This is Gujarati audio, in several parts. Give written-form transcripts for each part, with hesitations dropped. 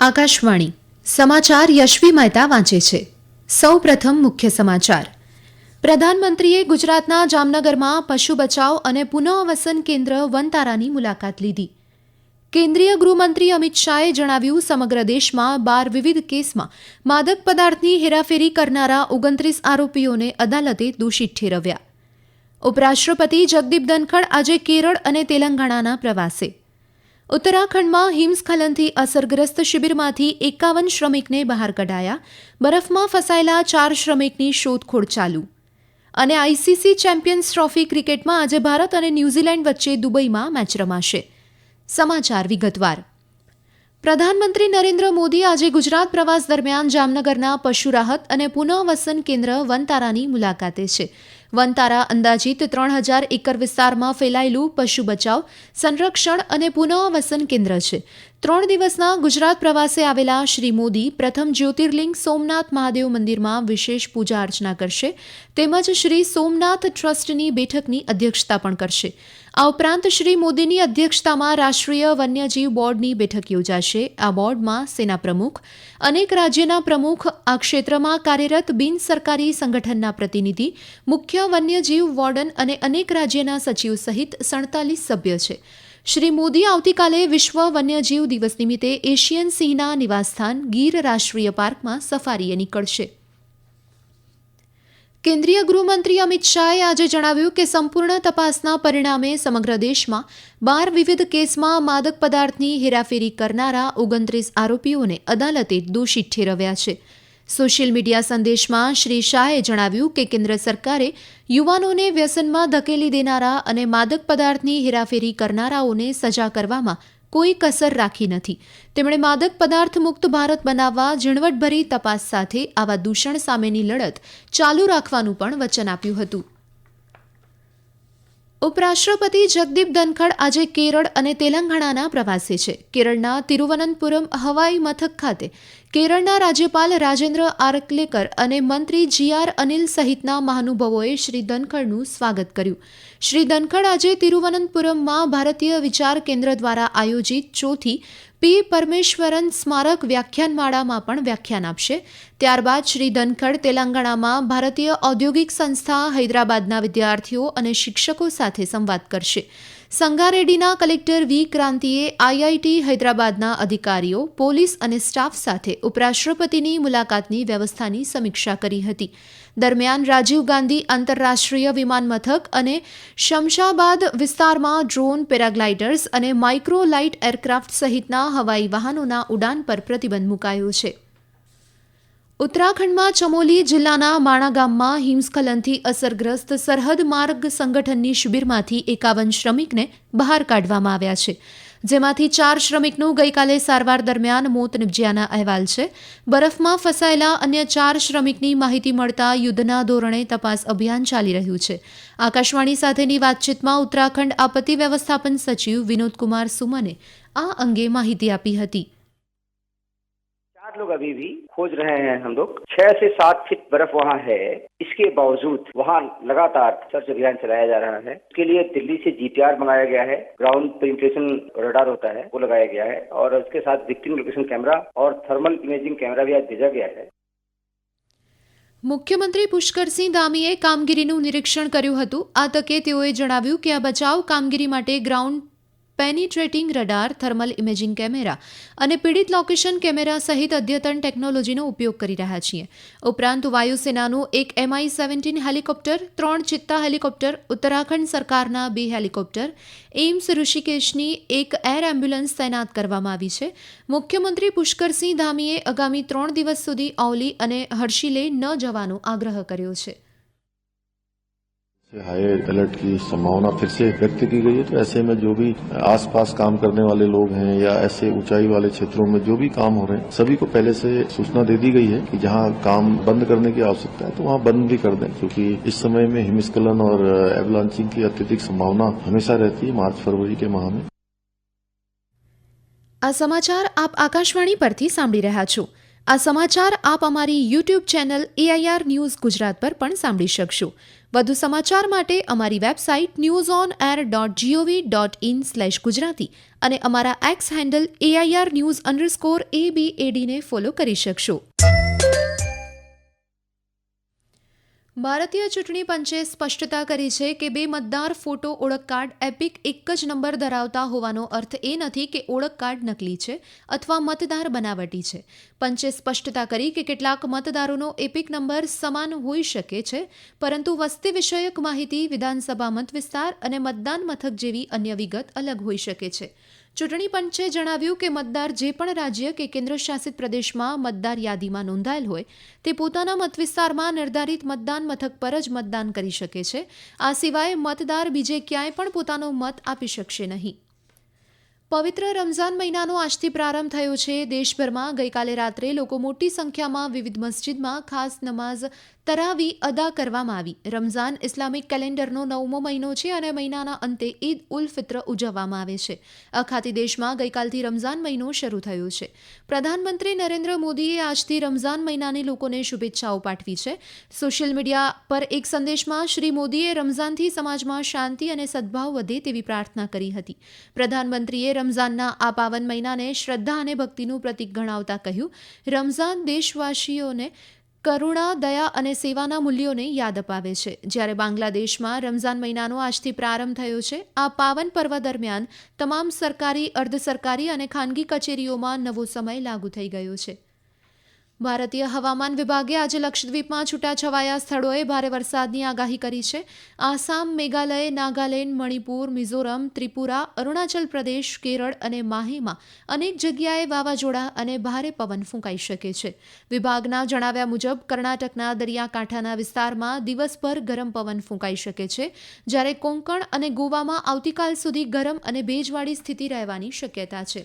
આકાશવાણી સમાચાર યશવી મહેતા વાંચે છે. સૌપ્રથમ મુખ્ય સમાચાર. પ્રધાનમંત્રીએ ગુજરાતના જામનગરમાં પશુ બચાવ અને પુનઃવસન કેન્દ્ર વનતારાની મુલાકાત લીધી. કેન્દ્રીય ગૃહમંત્રી અમિત શાહે જણાવ્યું, સમગ્ર દેશમાં 12 વિવિધ કેસમાં માદક પદાર્થની હેરાફેરી કરનારા 29 આરોપીઓને અદાલતે દોષિત ઠેરવ્યા. ઉપરાષ્ટ્રપતિ જગદીપ ધનખડ આજે કેરળ અને તેલંગાણાના પ્રવાસે. ઉત્તરાખંડમાં હિમસ્ખલનથી અસરગ્રસ્ત શિબિરમાંથી 51 શ્રમિકને બહાર કઢાયા. બરફમાં ફસાયેલા 4 શ્રમિકની શોધખોળ ચાલુ. અને આઈસીસી ચેમ્પિયન્સ ટ્રોફી ક્રિકેટમાં આજે ભારત અને ન્યૂઝીલેન્ડ વચ્ચે દુબઈમાં મેચ રમાશે. સમાચાર વિગતવાર. પ્રધાનમંત્રી નરેન્દ્ર મોદી આજે ગુજરાત પ્રવાસ દરમિયાન જામનગરના પશુ રાહત અને પુનઃવસન કેન્દ્ર વનતારાની મુલાકાતે છે. વનતારા અંદાજિત 3000 એકર વિસ્તારમાં ફેલાયેલું પશુ બચાવ, સંરક્ષણ અને પુનઃવસન કેન્દ્ર છે. 3 દિવસના ગુજરાત પ્રવાસે આવેલા શ્રી મોદી પ્રથમ જ્યોતિર્લિંગ સોમનાથ મહાદેવ મંદિરમાં વિશેષ પૂજા અર્ચના કરશે, તેમજ શ્રી સોમનાથ ટ્રસ્ટની બેઠકની અધ્યક્ષતા પણ કરશે. આ ઉપરાંત શ્રી મોદીની અધ્યક્ષતામાં રાષ્ટ્રીય વન્યજીવ બોર્ડની બેઠક યોજાશે. આ બોર્ડમાં સેના પ્રમુખ, અનેક રાજ્યના પ્રમુખ, આ ક્ષેત્રમાં કાર્યરત બિન સરકારી સંગઠનના પ્રતિનિધિ, મુખ્ય વન્યજીવ વોર્ડન અને અનેક રાજ્યના સચિવ સહિત 47 સભ્ય છે. શ્રી મોદી આવતીકાલે વિશ્વ વન્યજીવ દિવસ નિમિત્તે એશિયન સિંહના નિવાસસ્થાન ગીર રાષ્ટ્રીય પાર્કમાં સફારીએ નીકળશે. કેન્દ્રીય ગૃહમંત્રી અમિત શાહે આજે જણાવ્યું કે સંપૂર્ણ તપાસના પરિણામે સમગ્ર દેશમાં 12 વિવિધ કેસમાં માદક પદાર્થની હેરાફેરી કરનારા 29 આરોપીઓને અદાલતે દોષિત ઠેરવ્યા છે. સોશિયલ મીડિયા સંદેશમાં શ્રી શાહે જણાવ્યું કે કેન્દ્ર સરકારે યુવાનોને વ્યસનમાં ધકેલી દેનારા અને માદક પદાર્થની હેરાફેરી કરનારાઓને સજા કરવામાં કોઈ કસર રાખી નથી. તેમણે માદક પદાર્થ મુક્ત ભારત બનાવવા ઝીણવટભરી તપાસ સાથે આવા દૂષણ સામેની લડત ચાલુ રાખવાનું પણ વચન આપ્યું હતું. ઉપરાષ્ટ્રપતિ જગદીપ ધનખડ આજે કેરળ અને તેલંગાણાના પ્રવાસે છે. કેરળના તિરુવનંતપુરમ હવાઈ મથક ખાતે કેરળના રાજ્યપાલ રાજેન્દ્ર આરકલેકર અને મંત્રી જીઆર અનિલ સહિતના મહાનુભાવોએ શ્રી ધનખડનું સ્વાગત કર્યું. શ્રી ધનખડ આજે તિરુવનંતપુરમમાં ભારતીય વિચાર કેન્દ્ર દ્વારા આયોજિત 4th પી પરમેશ્વરન સ્મારક વ્યાખ્યાનમાળામાં પણ વ્યાખ્યાન આપશે. ત્યારબાદ શ્રી ધનખડ તેલંગાણામાં ભારતીય ઔદ્યોગિક સંસ્થા હૈદરાબાદના વિદ્યાર્થીઓ અને શિક્ષકો સાથે સંવાદ કરશે. સંગારેડ્ડીના કલેક્ટર વી ક્રાંતિએ આઈઆઈટી હૈદરાબાદના અધિકારીઓ, પોલીસ અને સ્ટાફ સાથે ઉપરાષ્ટ્રપતિની મુલાકાતની વ્યવસ્થાની સમીક્ષા કરી હતી. દરમિયાન રાજીવ ગાંધી આંતરરાષ્ટ્રીય વિમાનમથક અને શમશાબાદ વિસ્તારમાં ડ્રોન, પેરાગ્લાઇડર્સ અને માઇક્રો લાઇટ એરક્રાફ્ટ સહિતના હવાઈ વાહનોના ઉડાન પર પ્રતિબંધ મુકાયો છે. ઉત્તરાખંડમાં ચમોલી જિલ્લાના માણા ગામમાં હિમસ્ખલનથી અસરગ્રસ્ત સરહદ માર્ગ સંગઠનની શિબિરમાંથી 51 શ્રમિકને બહાર કાઢવામાં આવ્યા છે, જેમાંથી 4 શ્રમિકનું ગઈકાલે સારવાર દરમિયાન મોત નિપજ્યાના અહેવાલ છે. બરફમાં ફસાયેલા અન્ય 4 શ્રમિકની માહિતી મળતા યુદ્ધના ધોરણે તપાસ અભિયાન ચાલી રહ્યું છે. આકાશવાણી સાથેની વાતચીતમાં ઉત્તરાખંડ આપત્તિ વ્યવસ્થાપન સચિવ વિનોદકુમાર સુમને આ અંગે માહિતી આપી હતી. लोग अभी भी खोज रहे हैं. हम लोग 6 से 7 फीट बर्फ वहाँ है. इसके बावजूद वहाँ लगातार सर्च अभियान चलाया जा रहा है. इसके लिए दिल्ली से जीपीआर मंगाया गया है. ग्राउंड पेनिट्रेशन रडार होता है वो लगाया गया है और उसके साथ विक्टिम लोकेशन कैमरा और थर्मल इमेजिंग कैमरा भी आज भेजा गया है. મુખ્યમંત્રી પુષ્કરસિંહ ધામીએ કામગીરીનું નિરીક્ષણ કર્યું હતું. આ તકે તેઓએ જણાવ્યું કે આ બચાવ કામગીરી માટે ground પેનિટ્રેટિંગ radar, thermal imaging camera અને પીડિત લોકેશન કેમેરા સહિત અદ્યતન ટેકનોલોજીનો ઉપયોગ કરી રહ્યા છીએ. ઉપરાંત વાયુસેનાનું એક MI-17 હેલિકોપ્ટર, 3 ચિત્તા હેલિકોપ્ટર, ઉત્તરાખંડ સરકારના 2 હેલિકોપ્ટર, એઇમ્સ ઋષિકેશની 1 એર એમ્બ્યુલન્સ તૈનાત કરવામાં આવી છે. મુખ્યમંત્રી પુષ્કરસિંહ ધામીએ આગામી 3 દિવસ સુધી औली અને हर्षिले ન જવાનો આગ્રહ કર્યો છે. हाई अलर्ट की संभावना फिर से व्यक्त की गई है. तो ऐसे में जो भी आसपास काम करने वाले लोग हैं या ऐसे ऊंचाई वाले क्षेत्रों में जो भी काम हो रहे हैं, सभी को पहले से सूचना दे दी गई है कि जहां काम बंद करने की आवश्यकता है तो वहां बंद भी कर दें, क्योंकि इस समय में हिमस्खलन और एवलांचिंग की अत्यधिक संभावना हमेशा रहती है मार्च-फरवरी के माह में. આ સમાચાર આપ આકાશવાણી પરથી સાંભળી રહ્યા છો. આ સમાચાર આપ અમારી YouTube channel AIR news Gujarat પર પણ સાંભળી શકશો. વધુ સમાચાર માટે અમારી વેબસાઇટ newsonair.gov.in/gujarati અને અમારા એક્સ હેન્ડલ AIR_news_ABAD ને ફોલો કરી શકશો. ભારતીય ચૂંટણી પંચે સ્પષ્ટતા કરી છે કે બે મતદાર ફોટો ઓળખ કાર્ડ એપિક એક જ નંબર ધરાવતા હોવાનો અર્થ એ નથી કે ઓળખ કાર્ડ નકલી છે અથવા મતદાર બનાવટી છે. પંચે સ્પષ્ટતા કરી કે કેટલાક મતદારોનો એપિક નંબર સમાન હોઈ શકે છે, પરંતુ વસ્તી વિષયક માહિતી, વિધાનસભા મત વિસ્તાર અને મતદાન મથક જેવી અન્ય વિગત અલગ હોઈ શકે છે. ચૂંટણી પંચે જણાવ્યું કે મતદાર જે પણ રાજ્ય કે કેન્દ્રશાસિત પ્રદેશમાં મતદાર યાદીમાં નોંધાયેલ હોય તે પોતાના મતવિસ્તારમાં નિર્ધારિત મતદાન મથક પર જ મતદાન કરી શકે છે. આ સિવાય મતદાર બીજે ક્યાંય પણ પોતાનો મત આપી શકશે નહીં. પવિત્ર રમઝાન મહિનાનો આજથી પ્રારંભ થયો છે. દેશભરમાં ગઈકાલે રાત્રે લોકો મોટી સંખ્યામાં વિવિધ મસ્જિદમાં ખાસ નમાઝ તરાવી અદા કરવામાં આવી. રમઝાન ઇસ્લામિક કેલેન્ડરનો 9મો મહિનો છે અને મહિનાના અંતે ઈદ ઉલ ફિત્ર ઉજવવામાં આવે છે. આખાથી દેશમાં ગઈકાલથી રમઝાન મહિનો શરૂ થયો છે. પ્રધાનમંત્રી નરેન્દ્ર મોદીએ આજથી રમઝાન મહિનાની લોકોને શુભેચ્છાઓ પાઠવી છે. સોશિયલ મીડિયા પર એક સંદેશમાં શ્રી મોદીએ રમઝાનથી સમાજમાં શાંતિ અને સદભાવ વધે તેવી પ્રાર્થના કરી હતી. પ્રધાનમંત્રીએ રમઝાનના આ પાવન મહિનાને શ્રદ્ધા અને ભક્તિનું પ્રતીક ગણાવતા કહ્યું, રમઝાન દેશવાસીઓને કરુણા, દયા અને સેવાના મૂલ્યોને યાદ અપાવે છે. જ્યારે બાંગ્લાદેશમાં રમઝાન મહિનાનો આજથી પ્રારંભ થયો છે. આ પાવન પર્વ દરમિયાન તમામ સરકારી, અર્ધ સરકારી અને ખાનગી કચેરીઓમાં નવો સમય લાગુ થઈ ગયો છે. ભારતીય હવામાન વિભાગે આજે લક્ષદ્વીપમાં છૂટાછવાયા સ્થળોએ ભારે વરસાદની આગાહી કરી છે. આસામ, મેઘાલય, નાગાલેન્ડ, મણિપુર, મિઝોરમ, ત્રિપુરા, અરુણાચલ પ્રદેશ, કેરળ અને માહેમાં અનેક જગ્યાએ વાવાઝોડા અને ભારે પવન ફૂંકાઈ શકે છે. વિભાગના જણાવ્યા મુજબ કર્ણાટકના દરિયાકાંઠાના વિસ્તારમાં દિવસભર ગરમ પવન ફૂંકાઈ શકે છે, જ્યારે કોંકણ અને ગોવામાં આવતીકાલ સુધી ગરમ અને ભેજવાળી સ્થિતિ રહેવાની શક્યતા છે.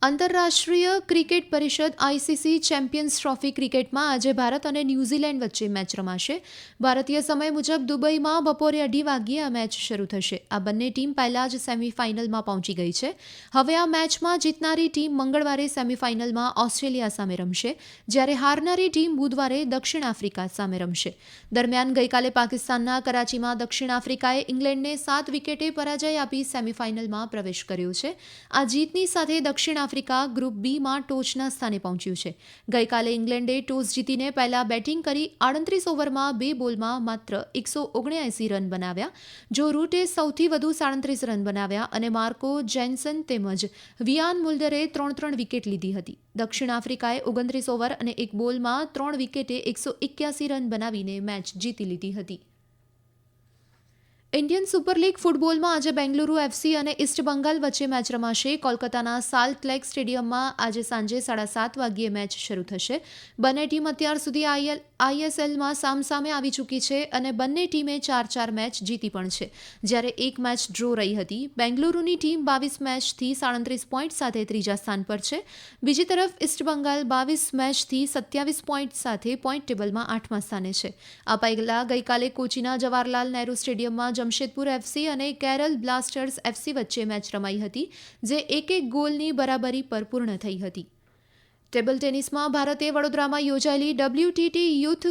આંતરરાષ્ટ્રીય ક્રિકેટ પરિષદ ICC ચેમ્પિયન્સ ટ્રોફી ક્રિકેટમાં આજે ભારત અને ન્યૂઝીલેન્ડ વચ્ચે મેચ રમાશે. ભારતીય સમય મુજબ દુબઈમાં બપોરે 2:30 વાગ્યે આ મેચ શરૂ થશે. આ બંને ટીમ પહેલા જ સેમીફાઇનલમાં પહોંચી ગઈ છે. હવે આ મેચમાં જીતનારી ટીમ મંગળવારે સેમીફાઇનલમાં ઓસ્ટ્રેલિયા સામે રમશે, જ્યારે હારનારી ટીમ બુધવારે દક્ષિણ આફ્રિકા સામે રમશે. દરમિયાન ગઈકાલે પાકિસ્તાનના કરાચીમાં દક્ષિણ આફ્રિકાએ ઇંગ્લેન્ડને 7 વિકેટે પરાજય આપી સેમીફાઇનલમાં પ્રવેશ કર્યો છે. આ જીતની સાથે દક્ષિણ આફ્રિકા ગ્રુપ બીમાં ટોચના સ્થાને પહોંચ્યું છે. ગઈકાલે ઇંગ્લેન્ડે ટોસ જીતીને પહેલા બેટિંગ કરી 38 ઓવરમાં 2 બોલમાં માત્ર 179 રન બનાવ્યા. જો રૂટે સૌથી વધુ 37 રન બનાવ્યા અને માર્કો જેન્સન તેમજ વિયાન મુલ્ડરે 3 વિકેટ લીધી હતી. દક્ષિણ આફ્રિકાએ 29 ઓવર અને 1 બોલમાં 3 વિકેટે 181 રન બનાવીને મેચ જીતી લીધી હતી. ઇન્ડિયન સુપર લીગ ફૂટબોલમાં આજે બેંગલુરુ FC અને ઇસ્ટ બંગાળ વચ્ચે મેચ રમાશે. કોલકાતાના સાલ્ટ લેક સ્ટેડિયમમાં આજે સાંજે 7:30 વાગ્યે મેચ શરૂ થશે. બંને ટીમ અત્યાર સુધી ISLમાં સામસામે આવી ચૂકી છે અને બંને ટીમે 4 મેચ જીતી પણ છે, જ્યારે એક મેચ ડ્રો રહી હતી. બેંગલુરુની ટીમ 22 મેચથી 37 પોઈન્ટ સાથે ત્રીજા સ્થાન પર છે. બીજી તરફ ઇસ્ટ બંગાળ 22 મેચથી 27 પોઈન્ટ સાથે પોઈન્ટ ટેબલમાં 8મા સ્થાને છે. આ પહેલા ગઈકાલે કોચીના જવાહરલાલ નહેરુ સ્ટેડિયમમાં જમશેદપુર FC અને કેરળ બ્લાસ્ટર્સ FC વચ્ચે મેચ રમાઈ હતી, જે 1-1 ગોલની બરાબરી પર પૂર્ણ થઈ હતી. ટેબલ ટેનિસમાં ભારતે વડોદરામાં યોજાયેલી WTT યુથ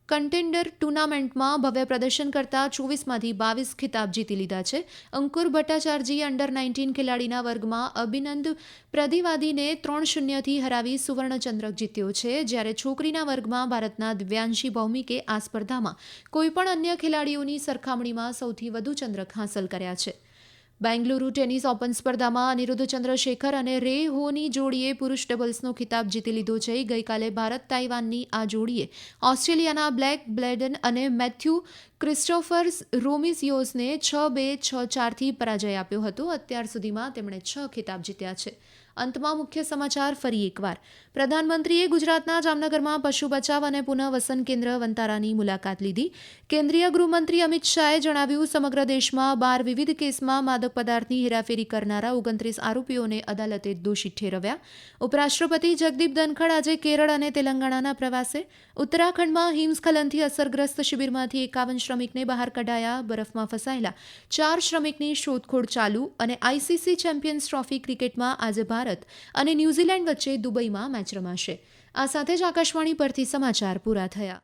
કન્ટેન્ડર ટુર્નામેન્ટમાં ભવ્ય પ્રદર્શન કરતા 24માંથી 22 ખિતાબ જીતી લીધા છે. અંકુર ભટ્ટાચાર્યજીએ અંડર-19 ખેલાડીના વર્ગમાં અભિનંદ પ્રતિવાદીને 3-0થી હરાવી સુવર્ણચંદ્રક જીત્યો છે, જ્યારે છોકરીના વર્ગમાં ભારતના દિવ્યાંશી ભૌમિકે આ સ્પર્ધામાં કોઈપણ અન્ય ખેલાડીઓની સરખામણીમાં સૌથી વધુ ચંદ્રક હાંસલ કર્યા છે. બેંગલુરુ ટેનિસ ઓપન સ્પર્ધામાં અનિરુદ્ધ ચંદ્રશેખર અને રે હોની જોડીએ પુરુષ ડબલ્સનો ખિતાબ જીતી લીધો છે. ગઈકાલે ભારત તાઇવાનની આ જોડીએ ઓસ્ટ્રેલિયાના બ્લેક બ્લેડન અને મેથ્યુ ક્રિસ્ટોફર રોમિસિયોસને 6-2, 6-4થી પરાજય આપ્યો હતો. અત્યાર સુધીમાં તેમણે 6 ખિતાબ જીત્યા છે. અંતમાં મુખ્ય સમાચાર ફરી એકવાર. પ્રધાનમંત્રીએ ગુજરાતના જામનગરમાં પશુ બચાવ અને પુનઃવસન કેન્દ્ર વંતારાની મુલાકાત લીધી. કેન્દ્રીય ગૃહમંત્રી અમિત શાહે જણાવ્યું, સમગ્ર દેશમાં 12 વિવિધ કેસમાં માદક પદાર્થની હેરાફેરી કરનારા 29 આરોપીઓને અદાલતે દોષિત ઠેરવ્યા. ઉપરાષ્ટ્રપતિ જગદીપ ધનખડ આજે કેરળ અને તેલંગાણાના પ્રવાસે. ઉત્તરાખંડમાં હિમસ્ખલનથી અસરગ્રસ્ત શિબિરમાંથી 51 શ્રમિકને બહાર કઢાયા. બરફમાં ફસાયેલા 4 શ્રમિકની શોધખોળ ચાલુ. અને ICC ચેમ્પિયન્સ ટ્રોફી ક્રિકેટમાં આજે ભારત અને ન્યૂઝીલેન્ડ વચ્ચે દુબઈમાં મેચ રમાશે. આ સાથે જ આકાશવાણી પરથી સમાચાર પૂરા થયા.